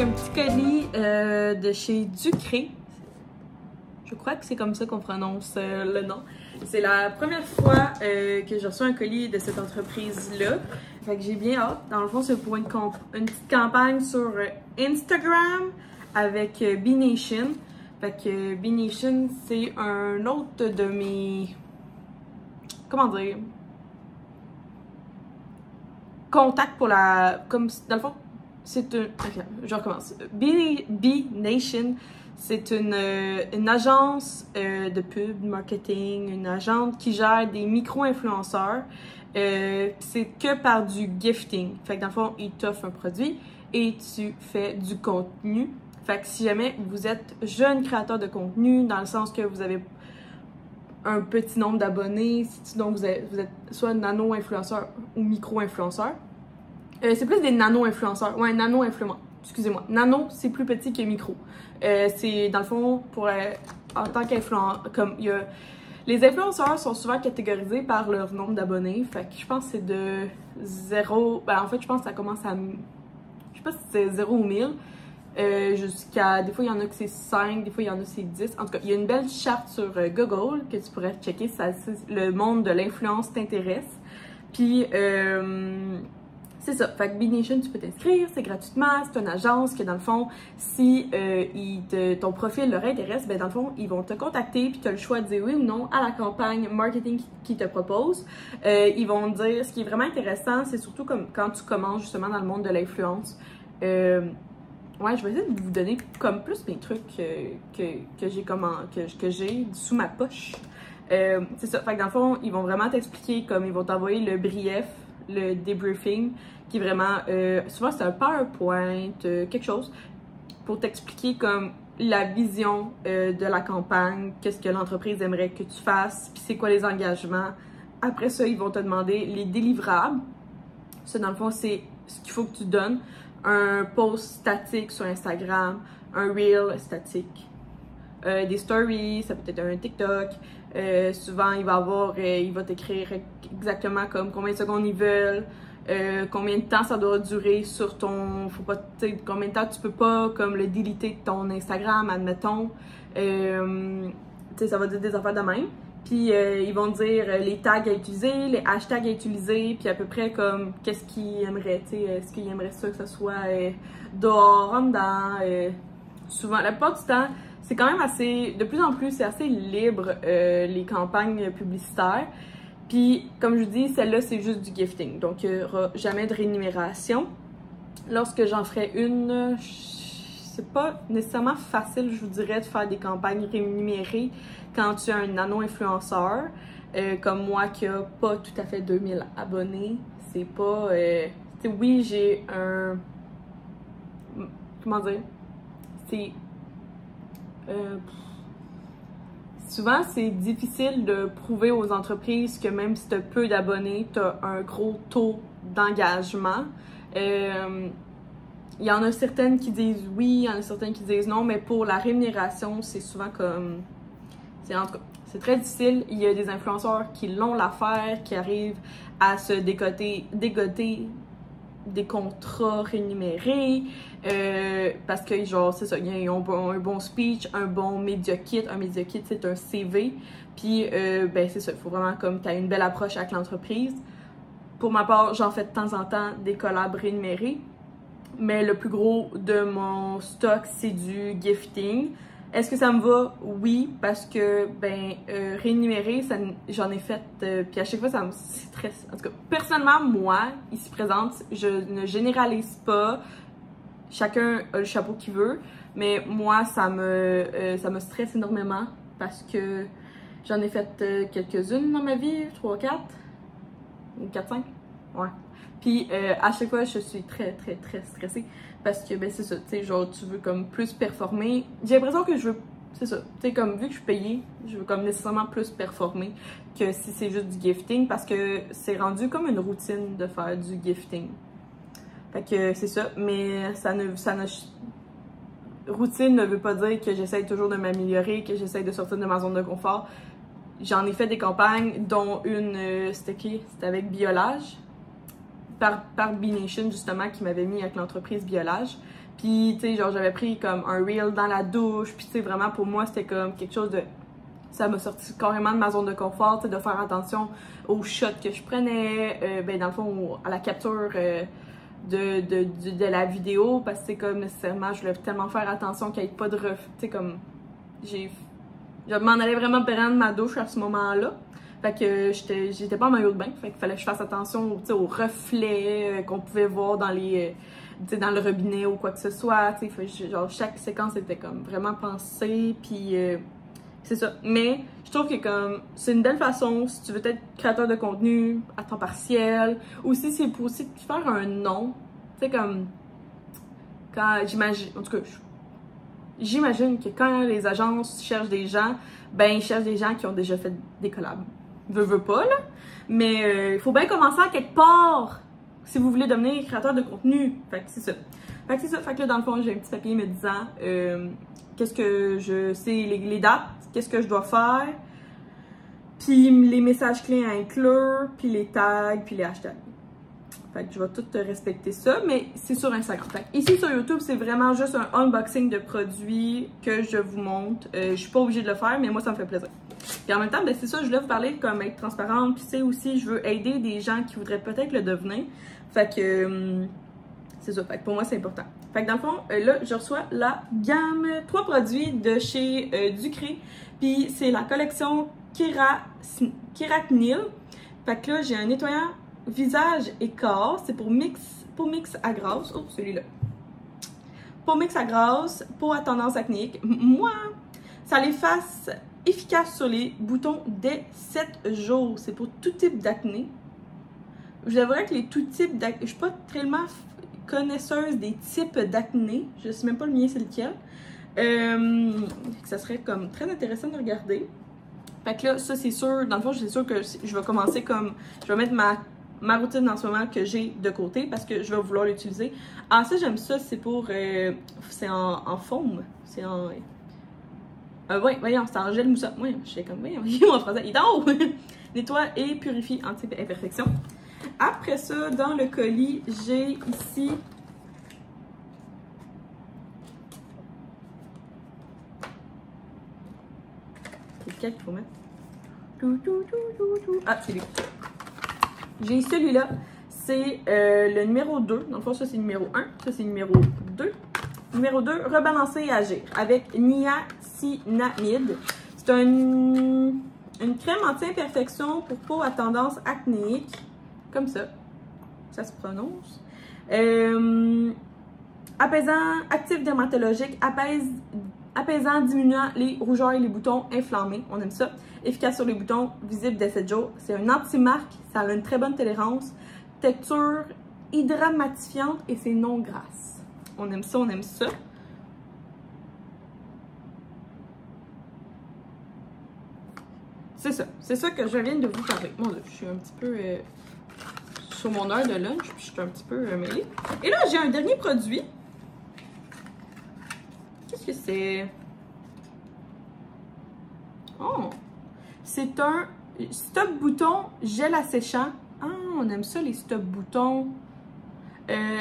un petit colis de chez Ducré. Je crois que c'est comme ça qu'on prononce le nom. C'est la première fois que j'ai reçu un colis de cette entreprise-là. Fait que j'ai bien hâte. Dans le fond, c'est pour une petite campagne sur Instagram avec B-Nation. Fait que B-Nation, c'est un autre de mes... Comment dire? Contacts pour la... Comme, dans le fond, c'est un... Ok, je recommence. B-Nation, c'est une agence de pub, marketing, une agence qui gère des micro-influenceurs. C'est que par du gifting. Fait que dans le fond, ils t'offrent un produit et tu fais du contenu. Fait que si jamais vous êtes jeune créateur de contenu, dans le sens que vous avez un petit nombre d'abonnés, donc vous êtes soit nano-influenceur ou micro-influenceur. C'est plus des nano-influenceurs. Ouais, nano-influenceurs. Excusez-moi. Nano, c'est plus petit que micro. C'est, dans le fond, pour en tant qu'influenceur, comme il y a... Les influenceurs sont souvent catégorisés par leur nombre d'abonnés. Fait que je pense que c'est de 0... Ben, en fait, je pense que ça commence à... Je sais pas si c'est 0 ou 1000. Jusqu'à... Des fois, il y en a que c'est 5, des fois, il y en a que c'est 10. En tout cas, il y a une belle charte sur Google que tu pourrais checker si le monde de l'influence t'intéresse. Puis, c'est ça. Fait que B-Nation, tu peux t'inscrire, c'est gratuitement. C'est une agence que, dans le fond, si ton profil leur intéresse, ben dans le fond, ils vont te contacter puis tu as le choix de dire oui ou non à la campagne marketing qu'ils te proposent. Ils vont dire, ce qui est vraiment intéressant, c'est surtout comme quand tu commences justement dans le monde de l'influence. Ouais, je vais essayer de vous donner comme plus mes trucs que j'ai sous ma poche. C'est ça. Fait que dans le fond, ils vont vraiment t'expliquer comme ils vont t'envoyer le brief, le debriefing, qui est vraiment, souvent c'est un PowerPoint, quelque chose, pour t'expliquer comme la vision de la campagne, qu'est-ce que l'entreprise aimerait que tu fasses, puis c'est quoi les engagements. Après ça, ils vont te demander les délivrables. Ça, dans le fond, c'est ce qu'il faut que tu donnes. Un post statique sur Instagram, un reel statique, des stories, ça peut être un TikTok. Souvent, il va t'écrire exactement comme combien de secondes ils veulent, combien de temps ça doit durer sur ton... Faut pas, combien de temps tu peux pas comme le déliter de ton Instagram, admettons. Ça va dire des affaires de même. Puis ils vont dire les tags à utiliser, les hashtags à utiliser, puis à peu près comme qu'est-ce qu'ils aimeraient, tu sais, est-ce qu'ils aimeraient ça que ce soit dehors, en dedans. Souvent, la plupart du temps, c'est quand même assez, de plus en plus, c'est assez libre les campagnes publicitaires. Puis comme je vous dis, celle-là, c'est juste du gifting, donc il n'y aura jamais de rémunération. Lorsque j'en ferai une, c'est pas nécessairement facile, je vous dirais, de faire des campagnes rémunérées quand tu es un nano-influenceur, comme moi qui a pas tout à fait 2000 abonnés. C'est pas... oui, j'ai un... Comment dire? C'est... souvent, c'est difficile de prouver aux entreprises que même si tu as peu d'abonnés, tu as un gros taux d'engagement. Il y en a certaines qui disent oui, il y en a certaines qui disent non, mais pour la rémunération, c'est souvent comme... En tout cas, c'est très difficile. Il y a des influenceurs qui l'ont l'affaire, qui arrivent à se dégoter des contrats rémunérés, parce que, genre, c'est ça, ils ont un bon speech, un bon media kit. Un media kit, c'est un CV. Puis, ben, c'est ça, il faut vraiment comme tu as une belle approche avec l'entreprise. Pour ma part, j'en fais de temps en temps des collabs rémunérés. Mais le plus gros de mon stock, c'est du gifting. Est-ce que ça me va? Oui, parce que, ben, rémunéré, j'en ai fait, puis à chaque fois, ça me stresse. En tout cas, personnellement, moi, ici présente, je ne généralise pas. Chacun a le chapeau qu'il veut, mais moi, ça me stresse énormément parce que j'en ai fait quelques-unes dans ma vie, 3, 4, ou 4, 5, ouais. Puis à chaque fois, je suis très, très, très stressée parce que, ben, c'est ça, tu sais, genre, tu veux comme plus performer. J'ai l'impression que je veux, c'est ça, tu sais, comme vu que je suis payée, je veux comme nécessairement plus performer que si c'est juste du gifting parce que c'est rendu comme une routine de faire du gifting. Fait que c'est ça, mais routine ne veut pas dire que j'essaye toujours de m'améliorer, que j'essaye de sortir de ma zone de confort. J'en ai fait des campagnes, dont une, c'était avec Biolage. Par B-Nation, justement, qui m'avait mis avec l'entreprise Biolage. Puis, tu sais, genre, j'avais pris comme un reel dans la douche. Puis, tu sais, vraiment, pour moi, c'était comme quelque chose de... Ça m'a sorti carrément de ma zone de confort, tu sais, de faire attention aux shots que je prenais, ben, dans le fond, à la capture de la vidéo. Parce que, c'est comme, nécessairement, je voulais tellement faire attention qu'il n'y ait pas de tu sais, comme... Je m'en allais vraiment prendre ma douche à ce moment-là. Fait que j'étais pas en maillot de bain. Fait qu'il fallait que je fasse attention aux reflets qu'on pouvait voir dans dans le robinet ou quoi que ce soit. Genre, chaque séquence était comme vraiment pensée. Puis c'est ça. Mais je trouve que comme c'est une belle façon si tu veux être créateur de contenu à temps partiel. Ou si c'est pour aussi faire un nom. Tu sais, comme quand j'imagine. En tout cas, j'imagine que quand les agences cherchent des gens, ben ils cherchent des gens qui ont déjà fait des collabs. Veux pas, là. Mais il faut bien commencer à quelque part si vous voulez devenir créateur de contenu. Fait que c'est ça. Fait que là, dans le fond, j'ai un petit papier me disant qu'est-ce que je sais, les dates, qu'est-ce que je dois faire, puis les messages clés à inclure, puis les tags, puis les hashtags. Fait que je vais tout respecter ça, mais c'est sur Instagram. Fait que ici sur YouTube, c'est vraiment juste un unboxing de produits que je vous montre. Je suis pas obligée de le faire, mais moi, ça me fait plaisir. Et en même temps, ben, c'est ça, je voulais vous parler comme être transparente. Puis, tu sais, aussi, je veux aider des gens qui voudraient peut-être le devenir. Fait que, c'est ça. Fait que pour moi, c'est important. Fait que dans le fond, là, je reçois la gamme 3 produits de chez Ducré. Puis, c'est la collection Keratinil. Fait que là, j'ai un nettoyant visage et corps. C'est pour mix à grasse. Oh, celui-là. Pour mix à grasse, pour à tendance acnéique. Moi, ça l'efface efficace sur les boutons dès 7 jours. C'est pour tout type d'acné. Je devrais que les tout types d'acné. Je suis pas tellement connaisseuse des types d'acné. Je sais même pas le mien, c'est lequel. Ça serait comme très intéressant de regarder. Fait que là, ça c'est sûr. Dans le fond, c'est sûr que je vais commencer comme. Je vais mettre ma routine en ce moment que j'ai de côté parce que je vais vouloir l'utiliser. Ah, ça, j'aime ça. C'est pour. C'est en foam. C'est en. Oui, voyons, c'est en gel moussant. Oui, je sais comme, voyons, mon français, il est en haut! Nettoie et purifie anti-imperfection. Après ça, dans le colis, j'ai ici... C'est lequel qu'il faut mettre? Ah, c'est lui. J'ai celui-là. C'est le numéro 2. Dans le fond, ça, c'est numéro 1. Ça, c'est numéro 2. Numéro 2, rebalancer et agir avec niacinamide. C'est une crème anti-imperfection pour peau à tendance acnéique. Comme ça. Ça se prononce. Apaisant, actif dermatologique, apaisant, diminuant les rougeurs et les boutons inflammés. On aime ça. Efficace sur les boutons, visible dès 7 jours. C'est un anti-marque. Ça a une très bonne tolérance. Texture hydramatifiante et c'est non grasse. On aime ça, on aime ça. C'est ça que je viens de vous parler. Mon Dieu, je suis un petit peu sur mon heure de lunch, puis je suis un petit peu mêlée. Et là, j'ai un dernier produit. Qu'est-ce que c'est? Oh! C'est un stop-bouton gel asséchant. Ah, on aime ça, les stop-boutons.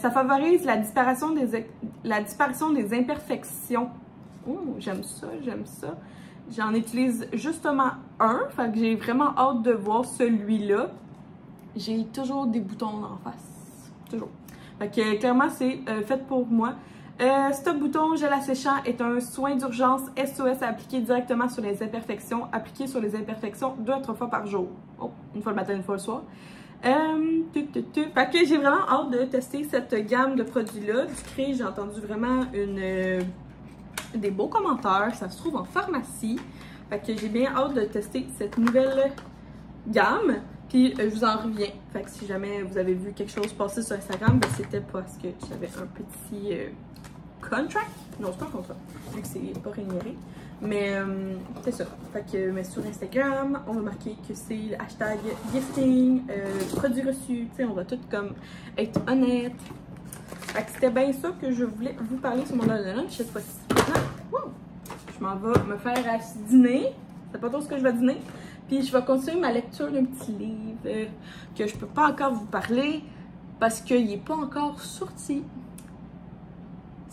Ça favorise la disparition des imperfections. Oh, j'aime ça, j'aime ça. J'en utilise justement un, fait que j'ai vraiment hâte de voir celui-là. J'ai toujours des boutons en face, toujours. Fait que clairement, c'est fait pour moi. Stop bouton gel asséchant est un soin d'urgence SOS à appliquer directement sur les imperfections. Appliqué sur les imperfections 2 à 3 fois par jour. Oh, une fois le matin, une fois le soir. Fait que j'ai vraiment hâte de tester cette gamme de produits-là. Ducré, j'ai entendu vraiment des beaux commentaires. Ça se trouve en pharmacie. Fait que j'ai bien hâte de tester cette nouvelle gamme. Puis je vous en reviens. Fait que si jamais vous avez vu quelque chose passer sur Instagram, ben c'était parce que j'avais un petit contract. Non, c'est pas un contrat, vu que c'est pas rémunéré. Mais c'est ça. Fait que mais sur Instagram, on va marquer que c'est le hashtag gifting, produit reçu. Tu sais, on va tout comme être honnête. Fait que c'était bien ça que je voulais vous parler sur mon heure de lunch cette fois-ci. Je m'en vais me faire à dîner. C'est pas trop ce que je vais dîner. Puis je vais continuer ma lecture d'un petit livre que je peux pas encore vous parler parce qu'il n'est pas encore sorti.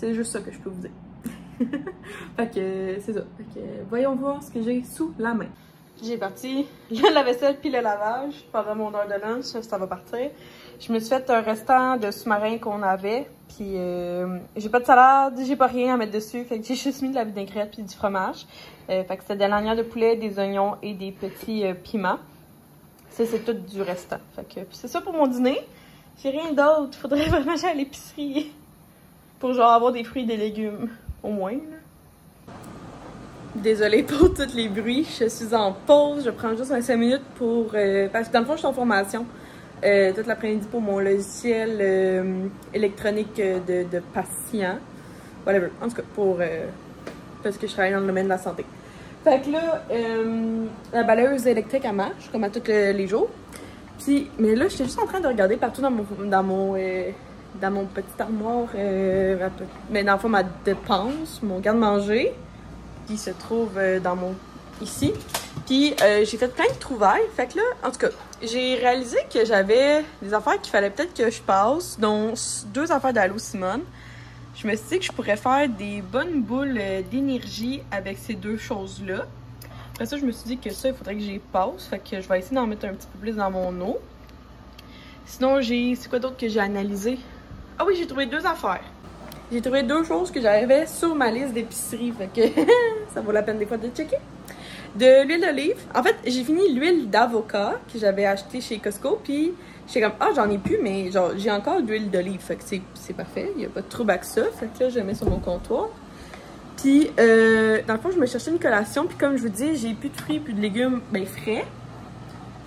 C'est juste ça que je peux vous dire. Fait que c'est ça. Fait que voyons voir ce que j'ai sous la main. J'ai parti le lave-vaisselle puis le lavage pendant mon heure de lunch, ça va partir. Je me suis fait un restant de sous-marin qu'on avait, puis j'ai pas de salade, j'ai pas rien à mettre dessus, fait que j'ai juste mis de la vinaigrette puis du fromage. Fait que c'était des lanières de poulet, des oignons et des petits piments. Ça, c'est tout du restant. Fait que c'est ça pour mon dîner. J'ai rien d'autre, faudrait vraiment aller à l'épicerie pour genre avoir des fruits et des légumes, au moins, là. Désolée pour tous les bruits, je suis en pause, je prends juste 5 minutes pour... parce que dans le fond, je suis en formation toute l'après-midi pour mon logiciel électronique de patient. Whatever, en tout cas, pour... parce que je travaille dans le domaine de la santé. Fait que là, la balayeuse électrique, elle marche, comme à tous les jours. Puis, mais là, j'étais juste en train de regarder partout dans mon petit armoire, mais dans le fond, ma dépense, mon garde-manger, qui se trouve dans mon... ici. Puis j'ai fait plein de trouvailles. Fait que là, en tout cas, j'ai réalisé que j'avais des affaires qu'il fallait peut-être que je passe, dont 2 affaires d'Allo Simone. Je me suis dit que je pourrais faire des bonnes boules d'énergie avec ces 2 choses-là. Après ça, je me suis dit que ça, il faudrait que j'y passe. Fait que je vais essayer d'en mettre un petit peu plus dans mon eau. Sinon, c'est quoi d'autre que j'ai analysé? Ah oui, j'ai trouvé 2 affaires. J'ai trouvé 2 choses que j'avais sur ma liste d'épicerie, fait que ça vaut la peine des fois de checker. De l'huile d'olive. En fait, j'ai fini l'huile d'avocat que j'avais acheté chez Costco, puis j'étais comme, ah, j'en ai plus, mais genre, j'ai encore de l'huile d'olive, fait que c'est parfait, il n'y a pas de trouble avec ça, fait que là, je la mets sur mon comptoir. Puis, dans le fond, je me cherchais une collation, puis comme je vous dis, j'ai plus de fruits, plus de légumes, ben frais.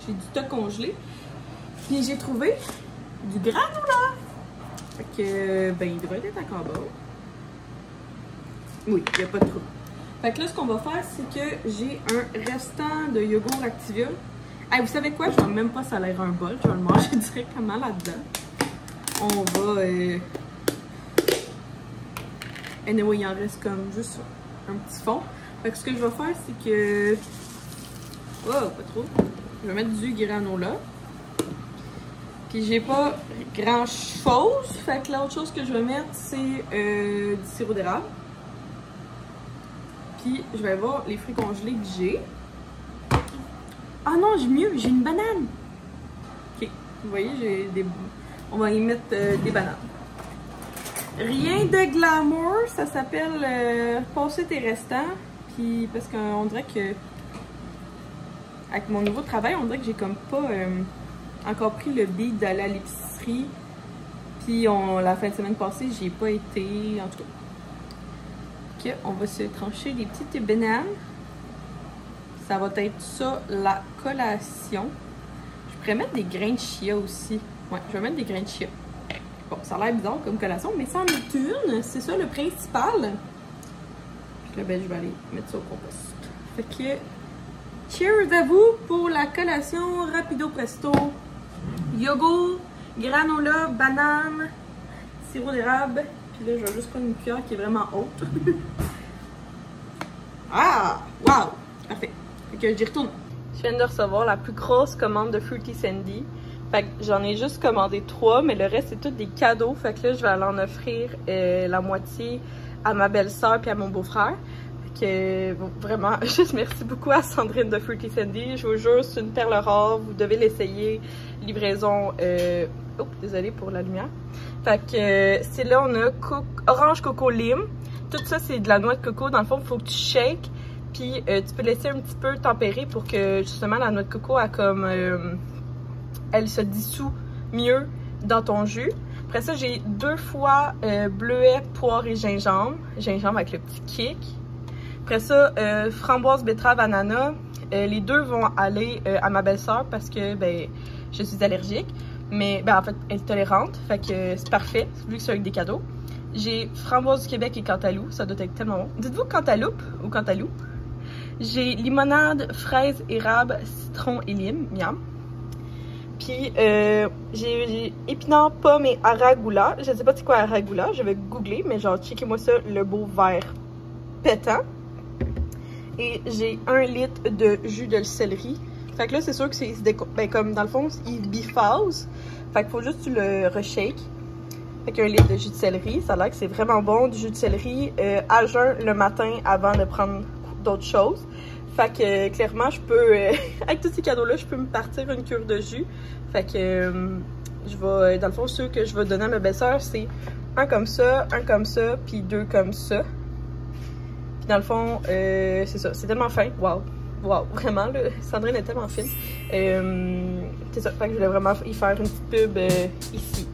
J'ai du stock congelé. Puis j'ai trouvé du granola. Fait que, ben, il devrait être encore bon. Oui, il n'y a pas de trou. Fait que là, ce qu'on va faire, c'est que j'ai un restant de yogourt Activia. Hey, vous savez quoi? Je ne vais même pas salir un bol. Je vais le manger directement là-dedans. On va... Anyway, il en reste comme juste un petit fond. Fait que ce que je vais faire, c'est que... Oh, pas trop. Je vais mettre du granola. Puis j'ai pas grand chose. Fait que l'autre chose que je vais mettre, c'est du sirop d'érable. Puis je vais voir les fruits congelés que j'ai. Ah non, j'ai mieux, j'ai une banane. Ok, vous voyez, j'ai des... On va y mettre des bananes. Rien de glamour, ça s'appelle passer tes restants. Puis parce qu'on dirait que avec mon nouveau travail, on dirait que j'ai comme pas encore pris le beat d'aller à l'épicerie. Puis la fin de semaine passée, j'y ai pas été, en tout cas. Ok, on va se trancher des petites bananes. Ça va être ça, la collation. Je pourrais mettre des grains de chia aussi. Ouais, je vais mettre des grains de chia. Bon, ça a l'air bizarre comme collation, mais ça en est une. C'est ça le principal. Puis là, ben, je vais aller mettre ça au compost. Fait que, cheers à vous pour la collation rapido presto. Yogourt, granola, banane, sirop d'érable. Puis là, je vais juste prendre une cuillère qui est vraiment haute. Ah! Wow! Parfait. Fait que j'y retourne. Je viens de recevoir la plus grosse commande de Fruity Sandy. Fait que j'en ai juste commandé 3, mais le reste c'est tout des cadeaux. Fait que là, je vais aller en offrir la moitié à ma belle-sœur puis à mon beau-frère. Fait que vraiment, juste merci beaucoup à Sandrine de Fruity Sandy. Je vous jure, c'est une perle rare. Vous devez l'essayer. Livraison... Oh, désolée pour la lumière. Fait que c'est là, on a orange coco lime. Tout ça, c'est de la noix de coco. Dans le fond, il faut que tu shakes. Puis tu peux laisser un petit peu tempérer pour que justement la noix de coco a comme... elle se dissout mieux dans ton jus. Après ça, j'ai 2 fois bleuet, poire et gingembre. Gingembre avec le petit kick. Après ça, framboise, betterave, ananas. Les 2 vont aller à ma belle-sœur parce que ben, je suis allergique. Mais ben, en fait, elle est tolérante. Fait que c'est parfait, vu que c'est avec des cadeaux. J'ai framboise du Québec et cantaloupe. Ça doit être tellement bon. Dites-vous cantaloupe ou cantaloupe? J'ai limonade, fraise, érable, citron et lime. Miam. Puis j'ai épinards, pommes et aragoula. Je ne sais pas c'est quoi aragoula, je vais googler, mais genre checkez-moi ça, le beau vert pétant. Et j'ai 1 litre de jus de céleri. Fait que là, c'est sûr que c'est ben, comme dans le fond, il biphase. Fait qu'il faut juste que tu le reshake. avec un litre de jus de céleri. Ça a l'air que c'est vraiment bon, du jus de céleri à jeun le matin avant de prendre d'autres choses. Fait que clairement, je peux, avec tous ces cadeaux-là, je peux me partir une cure de jus. Fait que je vais, dans le fond, ceux que je vais donner à ma belle-sœur, c'est un comme ça, puis deux comme ça. Puis dans le fond, c'est ça, c'est tellement fin. Wow! Wow, vraiment, là, Sandrine est tellement fine. C'est ça, fait que je voulais vraiment y faire une petite pub ici.